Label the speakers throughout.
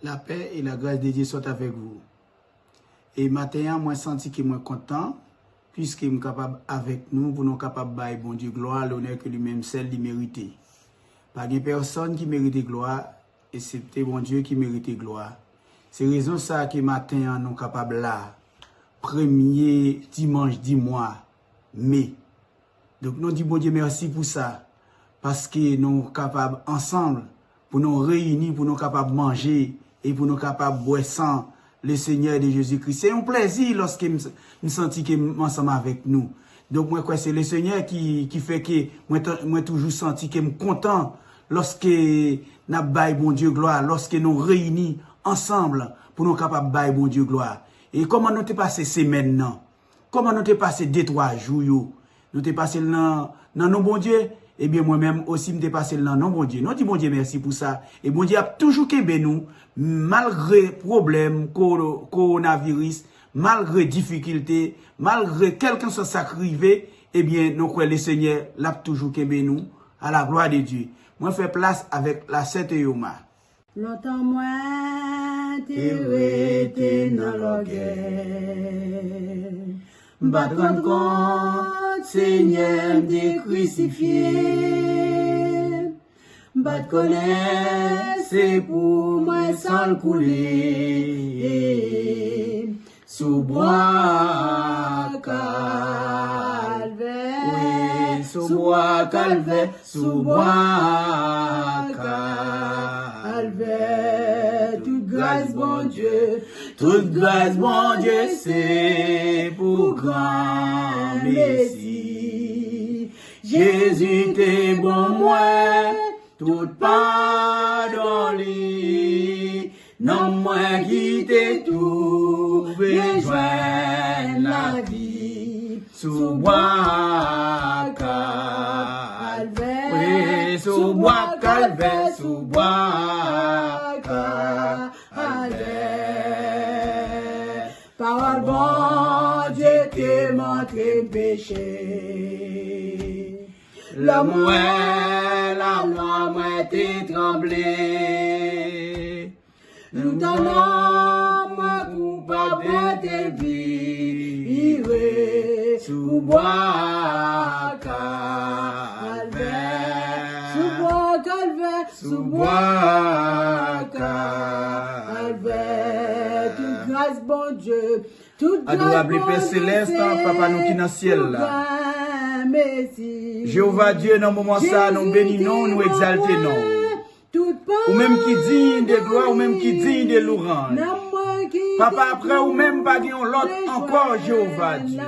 Speaker 1: La paix et la grâce de Dieu soient avec vous. Et maintenant, moi senti que moi content, puisque je suis capable avec nous, pour nous capables de bailler bon Dieu gloire, l'honneur que lui-même seul lui mérite. Pas de personne qui mérite gloire, excepté bon Dieu qui mérite gloire. C'est raison ça que matin nous capables là, premier dimanche du mois, mai. Donc nous disons bon Dieu merci pour ça, parce que nous sommes capables ensemble, pour nous réunir, pour nous capables de manger et pour nous capables de boire sang le Seigneur de Jésus-Christ. C'est un plaisir lorsque je sens que je suis ensemble avec nous. Donc moi c'est le Seigneur qui fait que moi toujours senti que je suis content lorsque nous baillons bon Dieu gloire, lorsque nous réunis ensemble pour nous capables de bailler bon Dieu gloire. Et comment nous t'es passé semaine non? Comment nous t'es passé 2-3 jours? Nous t'es passé dans nos bon Dieu? Eh bien, moi-même aussi, m'te passé dans non bon Dieu. Nous disons bon Dieu merci pour ça. Et bon Dieu a toujours qu'aimé nous, malgré problème, coronavirus, malgré difficulté, malgré quelqu'un soit sacrifié, eh bien, nous croyons le Seigneur l'a toujours qu'aimé nous, à la gloire de Dieu. Moi, je fais place avec la Sainte Yoma.
Speaker 2: Longtemps moins, t'es été dans la guerre. Battre compte, Seigneur, des crucifiés. Battre connaître, c'est pour moi sans le couler. Sous bois calvaire, oui, sous bois calvaire, sous bois calvaire. Toute grâce, bon Dieu, toute grâce, bon Dieu, c'est pour grand Messie. Jésus t'es bon moi, tout pardon lui. Non moi qui t'ai tout besoin la vie. Sous bois calvaire, oui, sous bois calvaire, sous bois calvaire. Parole bon Dieu t'es montré péché. L'homme la moi t'es tremblé. Nous t'en moi coupable de vivre sous bois calvaire, sous bois calvaire, sous bois calvaire. Toute grâce bon Dieu, toute grâce
Speaker 1: Adorable Père Céleste, Papa nous qui dans le ciel là. Jéhovah Dieu, dans le moment ça, nous bénissons, nous exaltons. Ou même qui dit de gloire, ou même qui dit de louange. Papa, après, ou même pas dire l'autre encore, Jéhovah Dieu.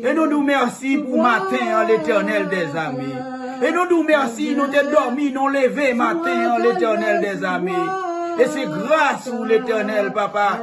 Speaker 1: Et nous nous merci pour matin, l'éternel des amis. Et nous nous merci, nous te dormi, nous levé matin, l'éternel des amis. Et c'est grâce pour l'éternel, papa.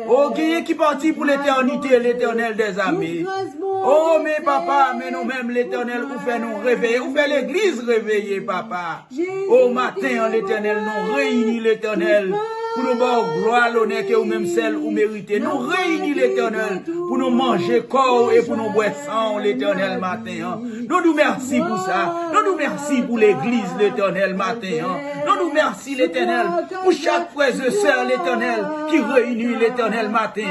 Speaker 1: Oh, qui parti pour l'éternité, l'éternel des amis. Oh, mais papa, mais nous-mêmes, l'éternel, vous fait nous réveiller, vous fait l'église réveiller, papa. Au matin, l'éternel, nous réunit l'éternel. Pour nous voir gloire, l'honneur que vous-même celle vous méritez. Nous réunit l'éternel pour nous manger corps et pour nous boire sang, l'éternel matin. Nous nous merci pour ça. Nous nous merci pour l'église, l'éternel matin. Nous nous merci, l'éternel, pour chaque frère et sœur, l'éternel, qui réunit l'éternel matin.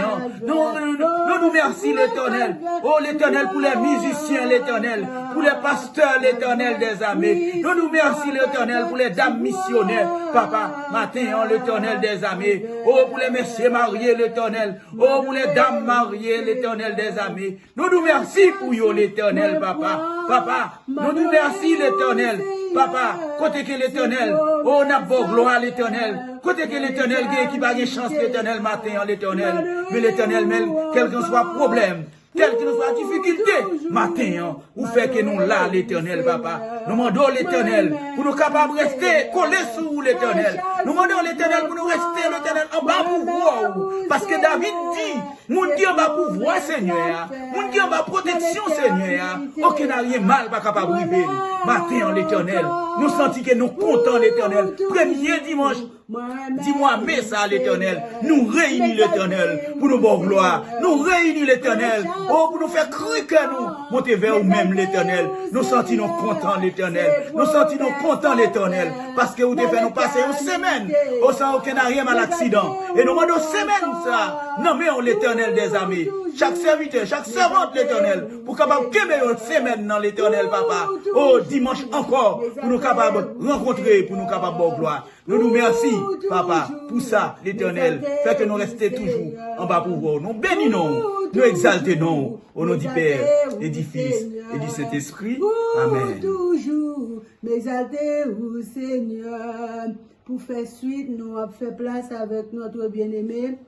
Speaker 1: Nous nous merci, l'éternel. Oh, l'éternel, pour les musiciens, l'éternel, pour les pasteurs, l'éternel des armées. Nous nous merci, l'éternel, pour les dames missionnaires, papa, matin, l'éternel des armées. Oh, pour les messieurs mariés, l'éternel. Oh, pour les dames mariées, l'éternel des armées. Nous nous merci pour vous, l'éternel, papa. Papa, nous nous merci, l'éternel. Papa, côté que l'éternel, oh, on a beau gloire à l'éternel. Côté que l'éternel, qui va gagner chance, l'éternel, matin, l'éternel. Mais l'éternel, même, quel que soit problème, quelle que soit difficulté, matin, vous faites que nous là, l'éternel, papa. Nous demandons l'éternel pour nous capables de rester collés sous l'éternel. Nous demandons l'éternel pour nous rester, l'éternel, en bas pouvoir. Parce que David dit, mon Dieu va pouvoir, Seigneur. Mon Dieu va protection, Seigneur. Aucun n'a rien mal pas capable de vivre. Matin, l'éternel, nous sentons que nous comptons l'éternel. Premier dimanche, Dis-moi, mais ça, l'Éternel. Nous réunis l'Éternel pour nos bonnes gloires. Nous réunis l'Éternel. Oh, pour nous faire crier que nous monter vers nous-mêmes, l'Éternel. Nous sentons contents, l'Éternel. Nous sentons contents, l'Éternel. Parce que vous devez faire nous passer une semaine. Oh, sans aucun arrière à l'accident. Et nous demandons semaine, ça. Non, mais on l'Éternel des amis. Chaque serviteur, chaque servante, l'Éternel. Pour capable de une semaine dans l'Éternel, papa. Oh, dimanche encore. Pour nous capables de rencontrer, pour nous capables de gloire. Nous nous remercions, papa, pour ça, l'Éternel. Fait que nous restions toujours en bas pour vous. Nous bénissons, nous exaltons au nom du Père et du Fils et du Saint-Esprit. Amen.
Speaker 2: Toujours m'exalter au Seigneur. Pour faire suite, nous avons fait place avec notre bien-aimé,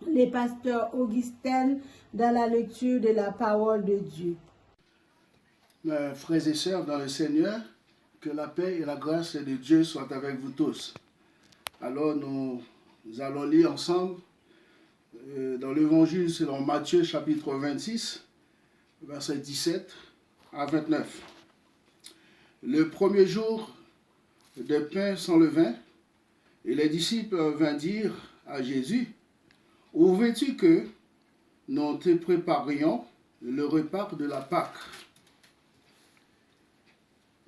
Speaker 2: les pasteurs Augustin, dans la lecture de la parole de Dieu.
Speaker 3: Mes frères et sœurs dans le Seigneur, que la paix et la grâce de Dieu soient avec vous tous. Alors nous allons lire ensemble dans l'évangile selon Matthieu chapitre 26, versets 17 à 29. Le premier jour de pain sans levain, et les disciples vinrent dire à Jésus, « Où veux-tu que nous te préparions le repas de la Pâque ?»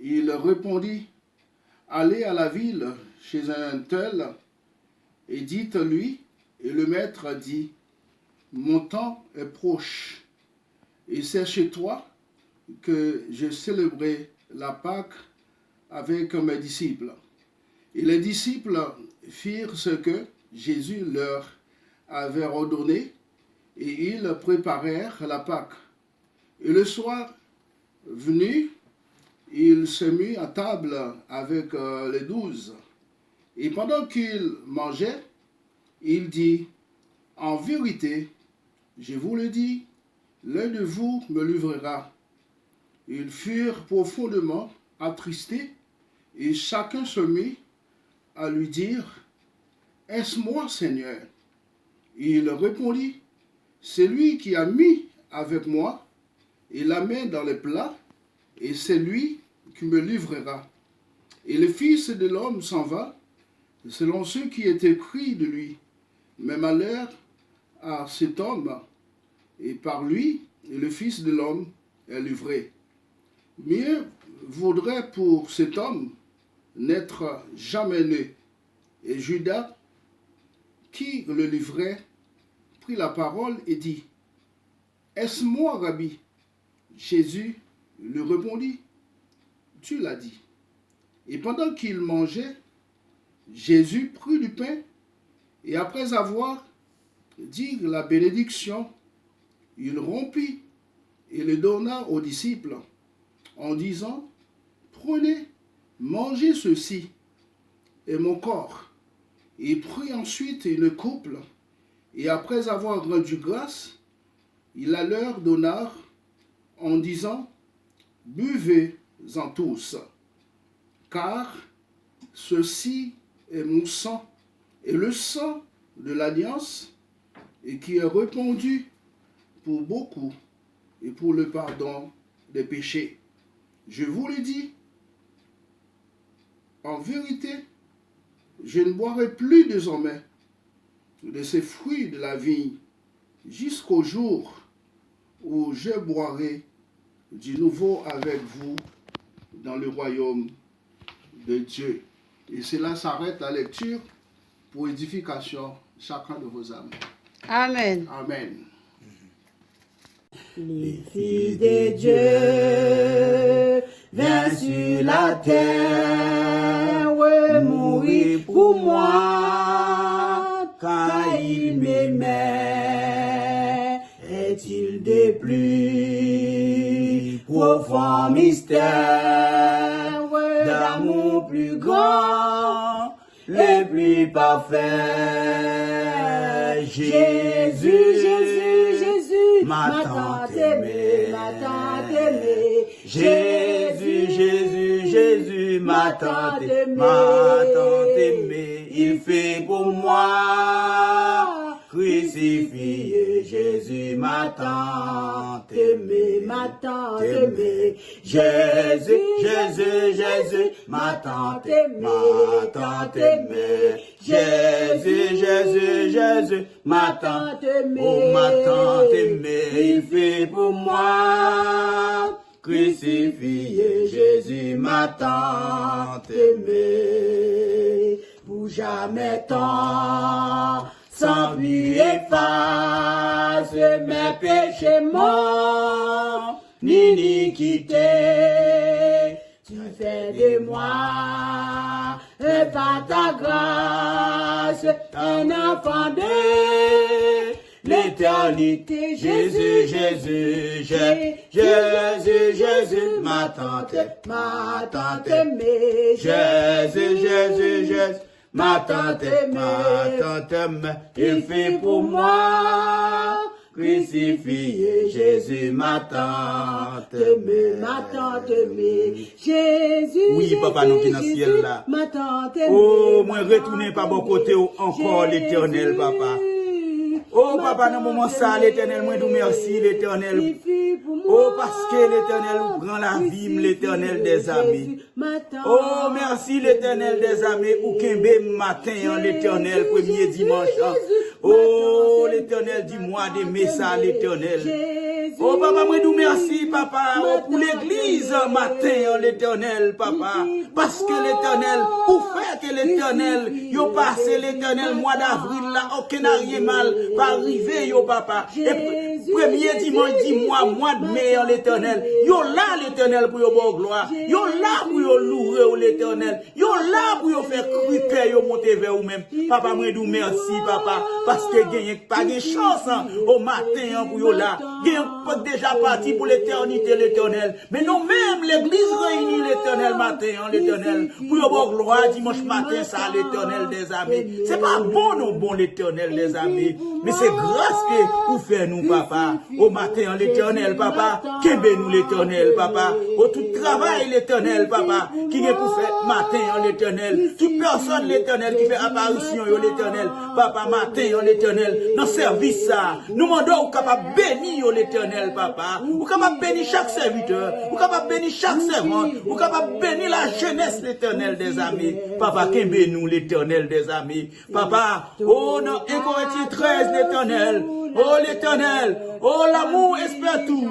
Speaker 3: Il répondit, « Allez à la ville chez un tel et dites-lui, et le maître dit, « Mon temps est proche, et c'est chez toi que je célébrerai la Pâque avec mes disciples. » Et les disciples firent ce que Jésus leur avait ordonné, et ils préparèrent la Pâque. Et le soir venu, il se mit à table avec les 12. Et pendant qu'il mangeait, il dit, « En vérité, je vous le dis, l'un de vous me livrera. » Ils furent profondément attristés, et chacun se mit à lui dire, « Est-ce moi, Seigneur ?» Il répondit, « C'est lui qui a mis avec moi et la main dans les plats, et c'est lui qui me livrera. » Et le Fils de l'homme s'en va, selon ce qui est écrit de lui. Mais malheur à cet homme, et par lui, et le Fils de l'homme est livré. Mieux vaudrait pour cet homme n'être jamais né. Et Judas, qui le livrait, prit la parole et dit, « Est-ce moi, Rabbi ?» Jésus lui répondit, « Tu l'as dit. » Et pendant qu'il mangeait, Jésus prit du pain, et après avoir dit la bénédiction, il rompit et le donna aux disciples, en disant, « Prenez, mangez ceci, et mon corps. » Il prit ensuite une coupe, et après avoir rendu grâce, il la leur donna, en disant, « Buvez-en tous, car ceci est mon sang, et le sang de l'alliance, et qui est répandu pour beaucoup, et pour le pardon des péchés. Je vous le dis, en vérité, je ne boirai plus désormais de ces fruits de la vigne jusqu'au jour où je boirai du nouveau avec vous dans le royaume de Dieu. » Et cela s'arrête la lecture pour édification chacun de vos âmes.
Speaker 2: Amen.
Speaker 3: Amen.
Speaker 2: Les fils de Dieu viennent sur la terre, mourir pour moi, car il m'aimait. Est-il des plus profonds mystères, d'amour plus grand, le plus parfait? Jésus, Jésus, Jésus, ma tante aimée, ma tante aimée. Jésus, Jésus, Jésus, ma tante aimée, il fait pour moi
Speaker 1: crucifié, Jésus m'a tant aimé, Jésus, Jésus, Jésus m'a tant aimé, Jésus, Jésus, Jésus m'a tant aimé, oh m'a tant aimé, il fait pour moi. Crucifié, Jésus m'a tant aimé, pour jamais tant, sans lui efface mes péchés morts, ni iniquité. Tu fais de moi, et par ta grâce, un enfant de l'éternité. Jésus, Jésus, Jésus, Jésus, ma tante aimée. Jésus, Jésus, Jésus, ma tante aimée. Il fait pour moi. Crucifié, Jésus m'a tant aimé, Jésus. Oui, papa, nous qui dans le ciel là. Oh, moi retourner par mon côté encore l'éternel, papa. Oh, papa, dans le moment ça, l'éternel, moi, nous merci, l'éternel. Oh, parce que l'éternel prend la vie, l'éternel des amis. Oh, merci, l'éternel des amis, ou qu'un matin, l'éternel, premier dimanche. Oh, l'éternel, dis-moi d'aimer ça, l'éternel. Oh, papa, moi, nous merci, papa, pour l'église, matin, l'éternel, papa. Parce que l'éternel, pour faire que l'éternel, yo passé l'éternel, mois d'avril, là, aucun n'a rien mal, pas arrivé, yo, papa. Et premier dimanche, dis-moi, mois de mai, l'éternel. Yo là, l'éternel, pour yo bon gloire. Yo là, pour yo louer l'éternel. Yo là, pour yo faire cruper, yo monter vers vous-même. Papa, moi, nous merci, papa. Parce que gagne pas de chance, au matin, pour yo là. Gagne pas déjà parti pour l'éternité, l'éternel. Mais nous-mêmes, l'église réunie, l'éternel matin, l'éternel. Pour yo bon gloire, dimanche matin, ça, l'éternel des amis. C'est pas bon, non, bon, l'éternel des amis. Mais c'est grâce que vous faites nous, papa. Au matin, l'éternel, papa. Qu'aimez nous, l'éternel, papa. Au tout travail, l'éternel, papa. Qui est pour faire matin, l'éternel. Toute personne, l'éternel, qui fait apparition, l'éternel. Papa, matin, l'éternel. Dans service, ça. Nous demandons, ou capable bénir, l'éternel, papa. Ou capable bénir chaque serviteur. Ou capable bénir chaque servante. Ou capable bénir la jeunesse, l'éternel des amis. Papa, qu'aimez nous, l'éternel des amis. Papa, oh, non, 1 Corinthiens 13, l'éternel. Oh, l'éternel. Oh, l'amour espère tout.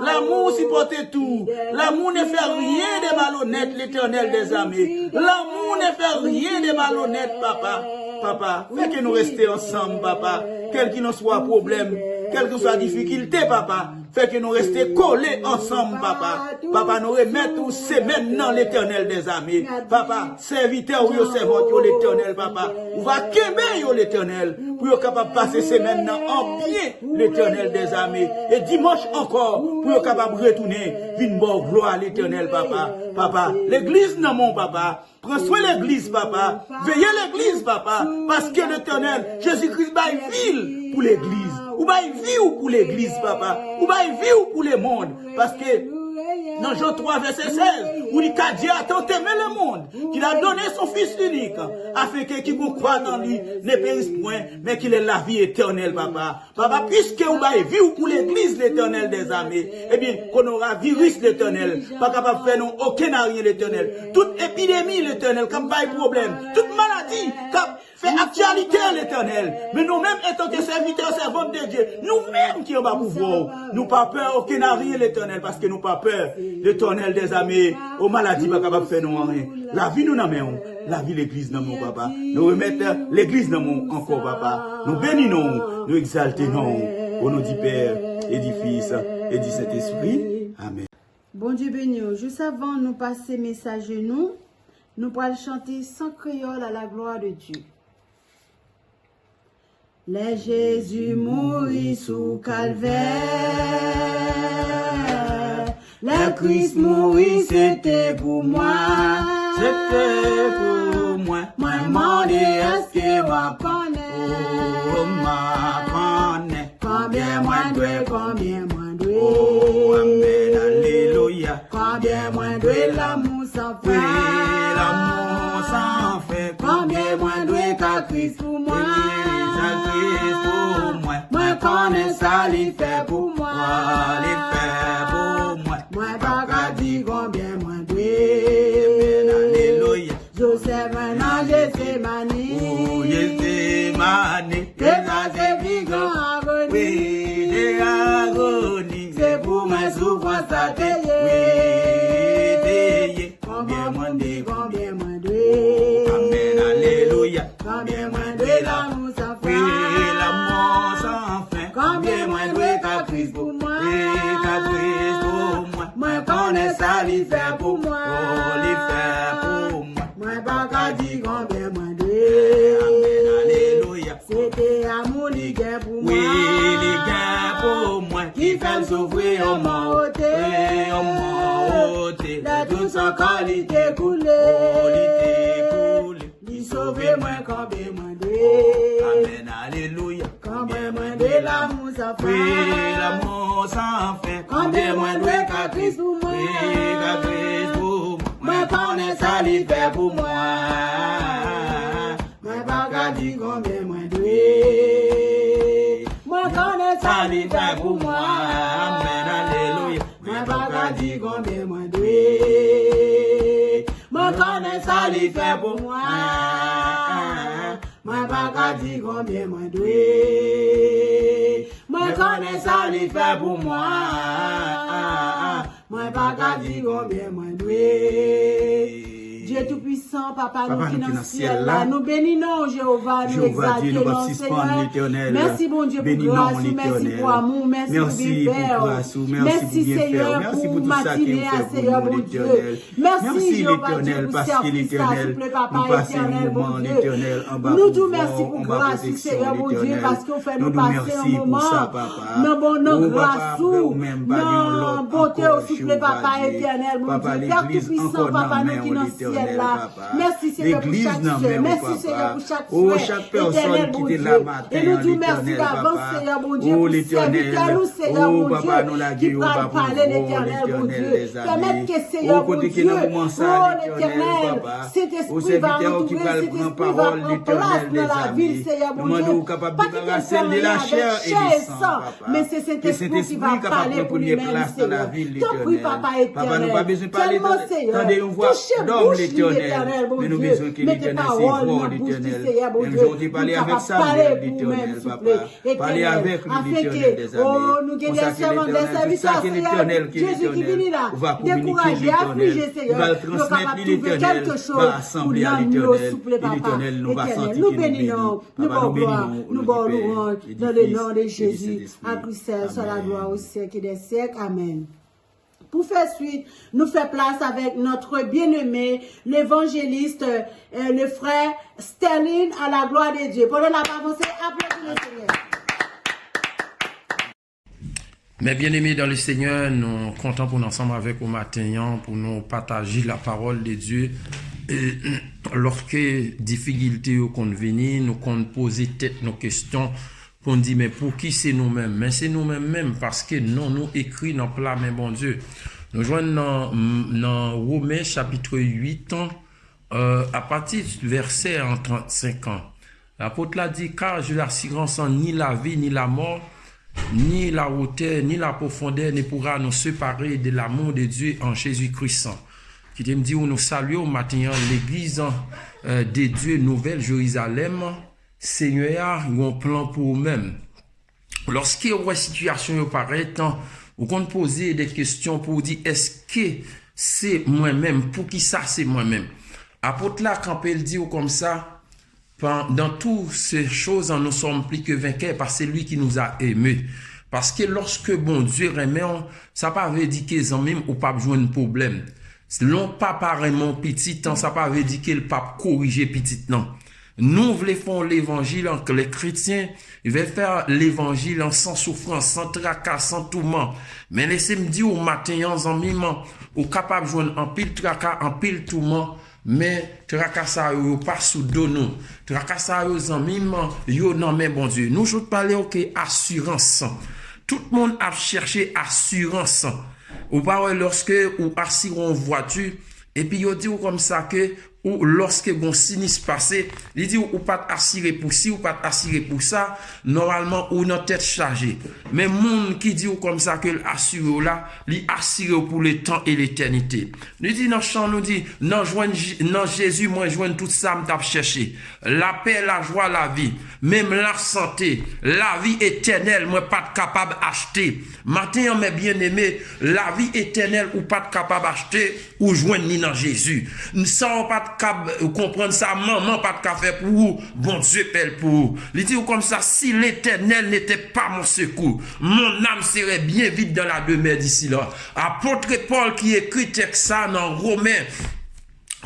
Speaker 1: L'amour supporte tout. L'amour ne fait rien de malhonnête, l'éternel des amis. L'amour ne fait rien de malhonnête, papa. Papa, fais que nous restions ensemble, papa. Quel qu'il nous soit problème, quelle que soit difficulté, papa. Fais que nous restions collés ensemble, papa. Papa, nous remettons ces maintenant l'éternel des amis. Papa, serviteur ou servant, l'éternel, papa. On va quémer l'éternel. Pour être capable de passer ces maintenant en pied, l'éternel des amis. Et dimanche encore, pour être capable de retourner, une bonne gloire à l'éternel, papa. Papa, l'église, non, mon papa. Prends soin de l'église, papa. Veillez l'église, papa. Parce que l'éternel, Jésus-Christ, va ville pour l'église. Ou va vie pour l'église, papa. Ou va vie pour le monde. Parce que, dans Jean 3, verset 16, où il a dit à tant aimer le monde, qu'il a donné son Fils unique, afin que qui croit en lui ne périsse point, mais qu'il ait la vie éternelle, papa. Papa, puisque vous avez vie pour l'église, l'éternel des amis, eh bien, qu'on aura virus l'éternel, pas capable de faire non aucun rien l'éternel. Toute épidémie l'éternel, comme pas de problème, toute maladie, comme fait actualité l'éternel. Mais nous-mêmes, étant que serviteurs, servantes de Dieu, nous-mêmes qui avons pouvoir, nous pas peur aucun rien l'éternel, parce que nous pas peur l'éternel des amis, aux maladies, pas capable de faire non rien. La vie nous n'amène, la vie l'église dans mon papa. Nous remettons l'église dans mon encore papa. Nous bénissons, nous exaltons, au nom du Père et du Fils et du Saint-Esprit. Amen.
Speaker 2: Bon Dieu béni, juste avant nous passer message nous pourrons chanter sans créole à la gloire de Dieu. Les Jésus mourit sous calvaire, le Christ mourit, c'était pour moi,
Speaker 1: C'était pour moi.
Speaker 2: moi demandé est-ce que moi connaît,
Speaker 1: Oh, ma connaît.
Speaker 2: combien moins doué, combien moins doué,
Speaker 1: Oh, amen, alléluia.
Speaker 2: combien moins doué l'amour sans
Speaker 1: Oui,
Speaker 2: fin,
Speaker 1: l'amour sans fin,
Speaker 2: Combien moins doué qu'à Christ pour moi.
Speaker 1: Jésus pour moi.
Speaker 2: Moi connais ça, il fait pour moi.
Speaker 1: Il fait pour moi.
Speaker 2: Moi pas qu'à dire combien moins doué.
Speaker 1: Alléluia.
Speaker 2: Joseph maintenant Gethsemane.
Speaker 1: Oh, Gethsemane.
Speaker 2: C'est ça c'est plus grand agonie.
Speaker 1: Oui, j'ai agonie.
Speaker 2: C'est pour mes souffrances à payer.
Speaker 1: Oui, payé.
Speaker 2: Combien moins doué, combien moins doué.
Speaker 1: Amen, alléluia.
Speaker 2: Combien moins doué l'amour sans fin.
Speaker 1: Oui, l'amour sans fin.
Speaker 2: Combien moins doué qu'à Christ pour moi.
Speaker 1: Oui, qu'à Christ pour moi.
Speaker 2: Moi connais ça, il fait pour moi.
Speaker 1: Oh, il fait pour moi.
Speaker 2: Moi pas qu'à dire combien moins
Speaker 1: Amen,
Speaker 2: doué.
Speaker 1: alléluia.
Speaker 2: C'était amour, il gagne pour moi.
Speaker 1: Oui, les gars pour moi. Qui fait le souffrir au monde. Oui, au monde.
Speaker 2: La douce encore, il était coulé.
Speaker 1: Oh, il était coulé.
Speaker 2: Il sauvé moi combien moins doué.
Speaker 1: Amen, alléluia.
Speaker 2: Combien moins doué l'amour sans fin.
Speaker 1: Oui, l'amour sans fin.
Speaker 2: Combien moins doué qu'à Christ pour moi.
Speaker 1: Oui, qu'à Christ pour moi.
Speaker 2: Moi connais ça, il fait pour moi. Moi pas qu'à dire combien moins doué. Moi connais ça, il fait pour moi.
Speaker 1: Amen, alléluia.
Speaker 2: Moi pas qu'à dire combien moins doué. Moi connais ça, il fait pour moi. Moi pas qu'à dire combien moins doué. Moi connais ça, il fait pour moi. Moi pas qu'à dire combien moins doué. Dieu Tout-Puissant, Papa, nous qui dans le ciel là, nous bénissons Jéhovah, nous exaltons Seigneur. Merci bon Dieu pour grâce, merci pour amour, merci pour bienfaire. Merci Seigneur pour matinée à Seigneur bon Dieu. Merci Jéhovah Dieu pour service, s'il plaît Papa éternel bon Dieu. Nous disons merci pour grâce Seigneur bon Dieu parce qu'on fait nous passer un moment dans grâce ou dans beauté s'il plaît Papa éternel bon Dieu. Père Tout-Puissant, Papa, nous qui dans le ciel là. Merci Seigneur pour chaque soeur. Merci Seigneur pour chaque soeur.
Speaker 1: Chaque personne qui était là matin.
Speaker 2: Et nous disons merci d'avance Seigneur mon Dieu pour serviteur nous Seigneur mon Dieu qui va parler l'éternel mon Dieu. Permettre que Seigneur mon Dieu, oh l'éternel, cet esprit va entourer, cet esprit va prendre place dans la ville Seigneur mon Dieu. Pas qu'il de la chair et du sang, mais c'est cet esprit qui va parler pour lui-même Seigneur. Ton prie Papa éternel. Tellement Seigneur, touchez bouche l'éternel mon Dieu. Mettez parole dans la bouche du Seigneur mon Dieu.
Speaker 1: Parler avec ça,
Speaker 2: l'éternel,
Speaker 1: parler avec
Speaker 2: l'éternel des amis. Oh, nous gagnons des servants, des serviteurs, Seigneur. Jésus qui vient là, décourager, affliger, Seieur. Nous sommes capables de trouver quelque chose pour nous souffler, Papa. Éternel, nous bénissons, nous bon gloire, nous bon louange, dans le nom de Jésus. À Christ, soit la gloire au siècle des siècles. Amen. Pour faire suite, nous fait place avec notre bien-aimé, l'évangéliste, le frère Sterling, à la gloire de Dieu. Pendant la avancée, applaudissez le Seigneur.
Speaker 4: Mes bien-aimés dans le Seigneur, nous sommes contents pour nous ensemble avec au matin, pour nous partager la parole de Dieu. Et lorsque difficultés qu'on venir, nous qu'on poser tête nos questions, qu'on dit mais pour qui c'est nous-mêmes? Mais c'est nous-mêmes même parce que nous écrit dans plat mais bon Dieu. Nous joignons dans Romains chapitre 8 à partir du verset en 35 ans. L'apôtre l'a dit car je l'assurance en ni la vie ni la mort ni la hauteur ni la profondeur ne pourra nous séparer de l'amour de Dieu en Jésus-Christ. Qui te me dit où nous saluons maintenant l'église de Dieu Nouvelle Jérusalem. Seigneur a un plan pour vous-même. Lorsqu'il y a une situation qui paraît, vous pouvez poser des questions pour dire est-ce que c'est moi-même? Pour qui ça c'est moi-même? Apôtre là, quand il dit comme ça, dans toutes ces choses, nous sommes plus que vainqueurs par celui qui nous a aimés. Parce que lorsque bon Dieu remet, ça ne veut pas dire qu'ils ont même ou pas besoin de problème. Non pas apparemment petit, ça ne veut pas dire qu'il pas corriger petit, non. Nous voulons faire l'évangile que les chrétiens veulent faire l'évangile sans souffrance, sans tracas, sans tourment. Mais laissez-moi dire au matin, en mimant, au capable de joindre en pile tracas, en pile tourment, mais tracas ça yo pas sous dos nous. Tracas ça yo en mimant, yo non mais bon Dieu. Nous je parler OK assurance. Tout le monde a cherché assurance. Ou pas lorsque ou assis en voiture et puis yo dit comme ça que ou lorsque gon sinistre passé, il dit ou pas assuré pour ci ou pas assuré pour ça, normalement ou notre tête chargée. Mais monde qui dit ou comme ça que l'assuré là, il assuré pour le temps et l'éternité. Nous dit dans chant nous dit non Jésus moi joindre tout ça me t'a cherché. La paix, la joie, la vie, même la santé, la vie éternelle, moi pas capable d'acheter. Maintenant mes bien-aimés, la vie éternelle ou pas capable d'acheter ou joindre ni dans Jésus. Ça pas capable comprendre ça, maman pas capable faire pour vous, bon Dieu pèle pour vous. Il dit comme ça, si l'éternel n'était pas mon secours, mon âme serait bien vite dans la demeure d'ici là. Apôtre Paul qui écrit texte ça dans Romains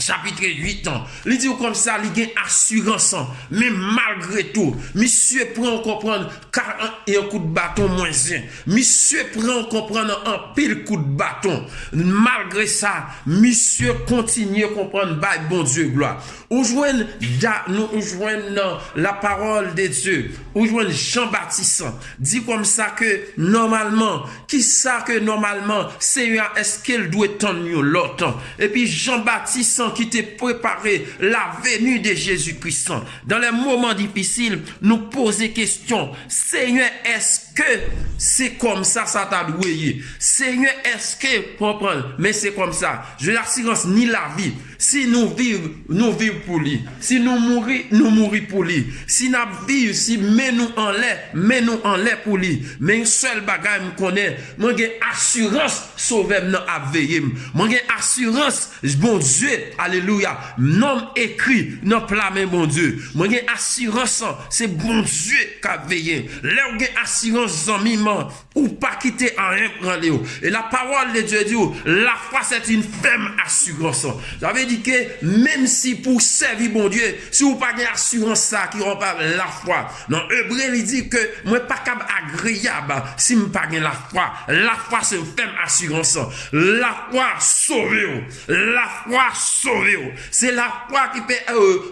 Speaker 4: chapitre 8 ans. Il dit comme ça, il y a une assurance. Mais malgré tout, monsieur prend comprendre 40 et un coup de bâton moins 1. Monsieur prend comprendre un pile coup de bâton. Malgré ça, monsieur continue à comprendre, bah, bon Dieu, gloire. Nous joignons la parole de Dieu. Nous joignons Jean-Baptiste. Dit comme ça que normalement, qui ça que normalement, Seigneur, est-ce qu'il doit tendre l'autre? Et puis Jean-Baptiste qui t'a préparé la venue de Jésus-Christ. Dans les moments difficiles, nous poser question. Seigneur, est-ce que c'est comme ça, ça t'a doué? Seigneur, est-ce que, comprendre, mais c'est comme ça. Je l'assurance ni la vie. Si nous vivons pour lui. Si nous mourir pour lui. Si nous vivons, si nous en l'air pour lui. Mais une seule bagaille me connaît. Moi, j'ai assurance sauver m'nan à veiller. Moi, j'ai assurance, bon Dieu, alléluia. Non écrit, non plamé, bon Dieu. Moi, j'ai assurance, c'est bon Dieu qui a veillé. Là, j'ai assurance, en ou pas quitter en rien prendre. Et la parole de Dieu dit, la foi, c'est une ferme assurance. J'avais dit que même si pour servir bon Dieu, si vous pas assurance ça qui rend pas la foi. Dans Hébreu il dit que moi pas capable agréable si me pas la foi. La foi c'est une ferme assurance. La foi sauve. La foi sauve. C'est la foi qui peut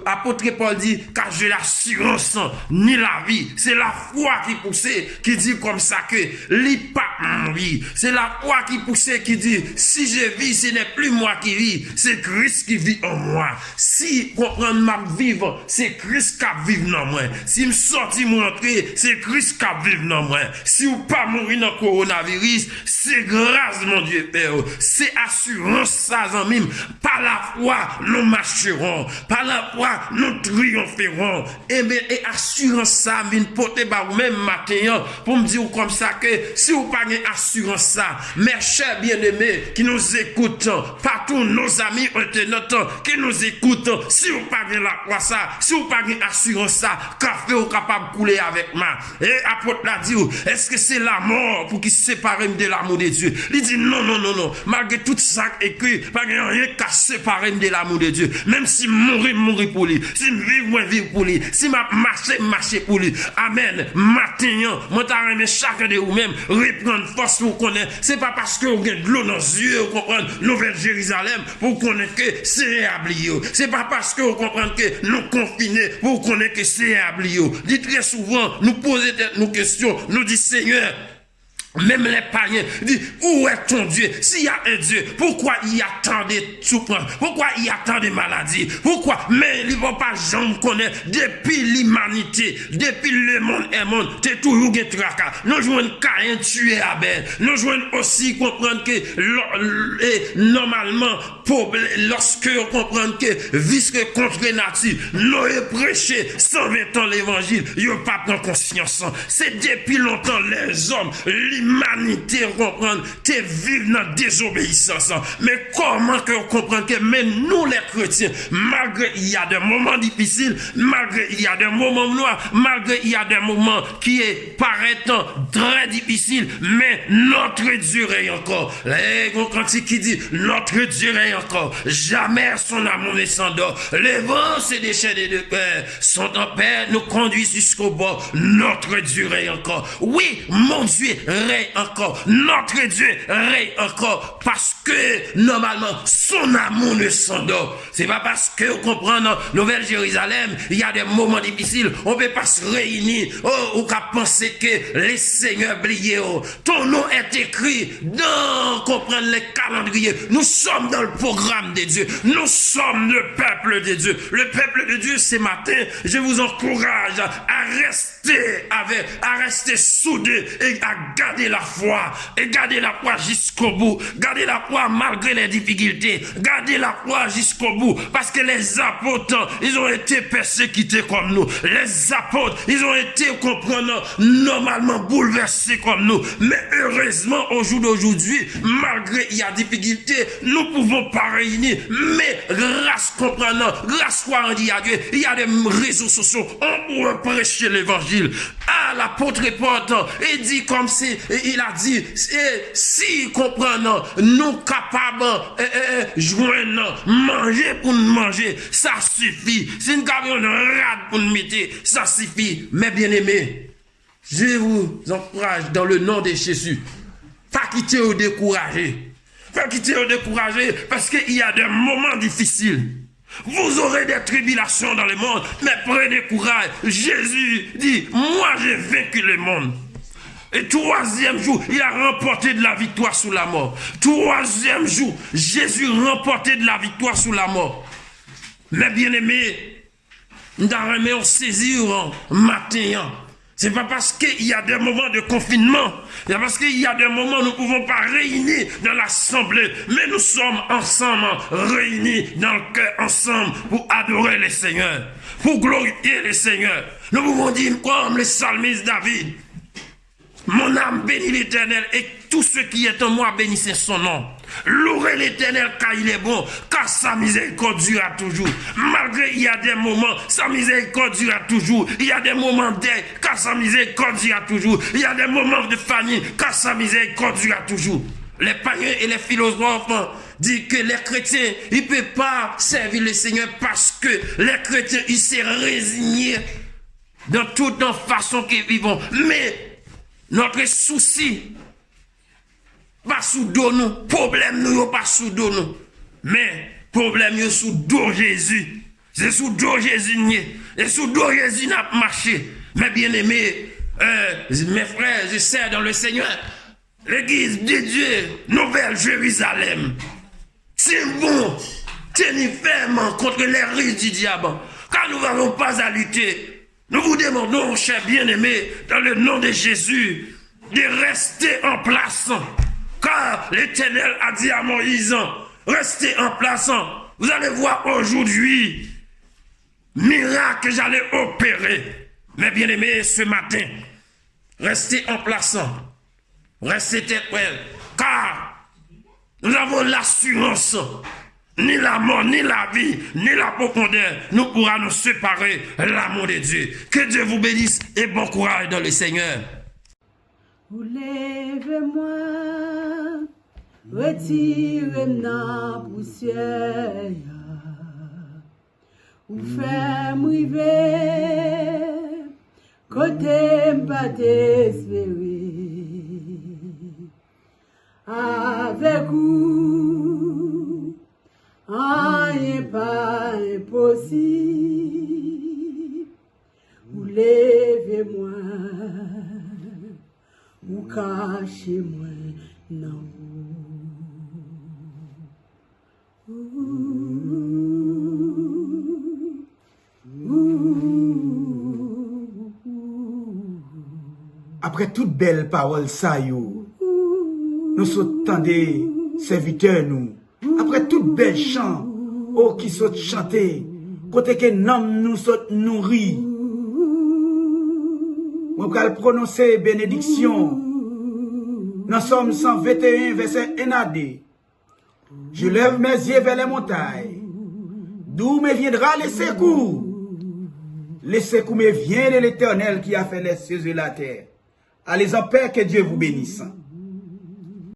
Speaker 4: apôtre Paul dit car j'ai l'assurance ni la vie. C'est la foi qui pousse qui dit comme ça que li pas mourir. C'est la foi qui pousse qui dit si je vis ce n'est plus moi qui vis, c'est Christ qui vit en moi. Si comprendre ma vivre, c'est Christ qui vit dans moi. Si me sorti moi entrer, c'est Christ qui vit dans moi. Si ou pas mourir dans coronavirus, c'est grâce mon Dieu Père. C'est assurance ça en mime. Par la foi nous marcherons, par la foi nous triompherons. Et bien et assurance ça vient porter par vous même matin pour me dire comme ça que si vous pas une assurance ça, mes chers bien-aimés qui nous écoutent, partout nos amis internautes qui nous écoutent, si vous pas la croix ça, si vous pas une assurance ça, café vous capable de couler avec moi. Et apôtre l'a dit, est-ce que c'est la mort pour qui sépare de l'amour de Dieu? Il dit non, malgré tout ça écrit, pas rien qu'à séparer de l'amour de Dieu. Même si mourir pour lui, si vivre pour lui, si marcher pour lui. Amen. Maintenant, moi t'as aimé chacun de vous-même reprendre force pour connaître. C'est pas parce que vous avez de l'eau dans les yeux, vous comprenez, Nouvelle Jérusalem, pour connaître que c'est établi. C'est pas parce que vous comprenez que nous confinés, pour connaître que c'est établi. Dites très souvent, nous posez nos questions, nous dit Seigneur, même les païens disent, où est ton Dieu? S'il y a un Dieu, pourquoi il y a tant de souffrances? Pourquoi il y a tant de maladies? Pourquoi? Mais ils ne vont pas jamais connaître. Depuis l'humanité, depuis le monde est monde, c'est toujours un tracas. Nous jouons Caïn tuer Abel. Nous jouons aussi comprendre que normalement, lorsque on comprend que visque contre nature, Noé prêché 120 ans l'évangile, il n'a pas pris conscience. C'est depuis longtemps les hommes, l'humanité comprendre que vivent dans désobéissance. Mais comment que vous comprenez que même nous les chrétiens, malgré il y a des moments difficiles, malgré il y a des moments noirs, malgré il y a des moments qui est paraîtant très difficiles, mais notre Dieu est encore. Les cantiques qui dit notre Dieu est encore. Jamais son amour ne s'endort. Les vents se déchaînent de peur. Son tempête nous conduit jusqu'au bord. Notre Dieu est encore. Oui, mon Dieu règne encore. Notre Dieu règne encore parce que normalement son amour ne s'endort. C'est pas parce que vous comprenez Nouvelle Jérusalem, il y a des moments difficiles, on peut pas se réunir. Oh, ou qu'à penser que les seigneurs brillent. Ton nom est écrit dans comprendre les calendriers. Nous sommes dans le programme de Dieu. Nous sommes le peuple de Dieu. Le peuple de Dieu, ce matin, je vous encourage à rester soudés et à garder la foi. Et garder la foi jusqu'au bout. Garder la foi malgré les difficultés. Garder la foi jusqu'au bout. Parce que les apôtres, ils ont été persécutés comme nous. Les apôtres, ils ont été, comprenant, normalement bouleversés comme nous. Mais heureusement, au jour d'aujourd'hui, malgré il y a difficulté, nous pouvons pas réunir. Mais grâce, comprenant, grâce foi en Dieu, il y a des réseaux sociaux. On pourrait prêcher l'évangile. Ah, l'apôtre Paul, il dit comme si, il a dit, si, comprenant, nous capables, joindre, manger pour nous manger, ça suffit. Si nous avons une rade pour nous mettre, ça suffit. Mais bien aimés, je vous encourage dans le nom de Jésus. Pas quitter ou décourager. Pas quitter ou décourager parce qu'il y a des moments difficiles. Vous aurez des tribulations dans le monde, mais prenez courage. Jésus dit, moi j'ai vaincu le monde. Et troisième jour, il a remporté de la victoire sur la mort. Troisième jour, Jésus remporté de la victoire sur la mort. Mais bien aimé, nous devons saisir matin. C'est pas parce qu'il y a des moments de confinement, c'est parce qu'il y a des moments où nous ne pouvons pas réunir dans l'assemblée, mais nous sommes ensemble, réunis dans le cœur ensemble pour adorer le Seigneur, pour glorifier le Seigneur. Nous pouvons dire comme le psalmiste David, mon âme bénit l'Éternel et tout ce qui est en moi bénissez son nom. Louez l'Éternel car il est bon, car sa miséricorde durera toujours. Malgré il y a des moments, sa miséricorde durera toujours. Il y a des moments d'aide, car sa miséricorde durera toujours. Il y a des moments de famine, car sa miséricorde durera toujours. Les païens et les philosophes disent que les chrétiens, ils ne peuvent pas servir le Seigneur parce que les chrétiens, ils se résignent dans toute façon qu'ils vivent. Mais notre souci, pas sous dos nous, problème nous, pas sous dos nous. Mais problème nous sous dos Jésus. C'est sous dos Jésus, et sous dos Jésus n'a marché. Mais bien aimé, mes frères et sœurs dans le Seigneur, l'église de Dieu, Nouvelle Jérusalem, c'est bon, tenez ferme contre les ruses du diable, car nous n'avons pas à lutter. Nous vous demandons, chers bien-aimés, dans le nom de Jésus, de rester en place. Car l'Éternel a dit à Moïse, restez en place. Vous allez voir aujourd'hui, miracle que j'allais opérer. Mais bien-aimés, ce matin, restez en place. Restez prêts. Car nous avons l'assurance. Ni la mort, ni la vie, ni la profondeur ne pourra nous séparer l'amour de Dieu. Que Dieu vous bénisse et bon courage dans le Seigneur.
Speaker 2: Vous lèvez-moi, retirez-moi dans la poussière, vous faites m'river, côté m'pas t'espérer. Avec vous, rien pas impossible. Vous levez-moi, vous cachez-moi dans
Speaker 1: Après toute belle parole ça yo, nous s'entendez serviteurs nous. Après toute belle chant, oh qui saute chanter, côté que nom nous saute nourri. On va prononcer bénédiction. Dans Somme 121 verset 1 à 2. Je lève mes yeux vers les montagnes. D'où me viendra le secours? Le secours me vient de l'Éternel qui a fait les cieux et la terre. Allez en paix, que Dieu vous bénisse.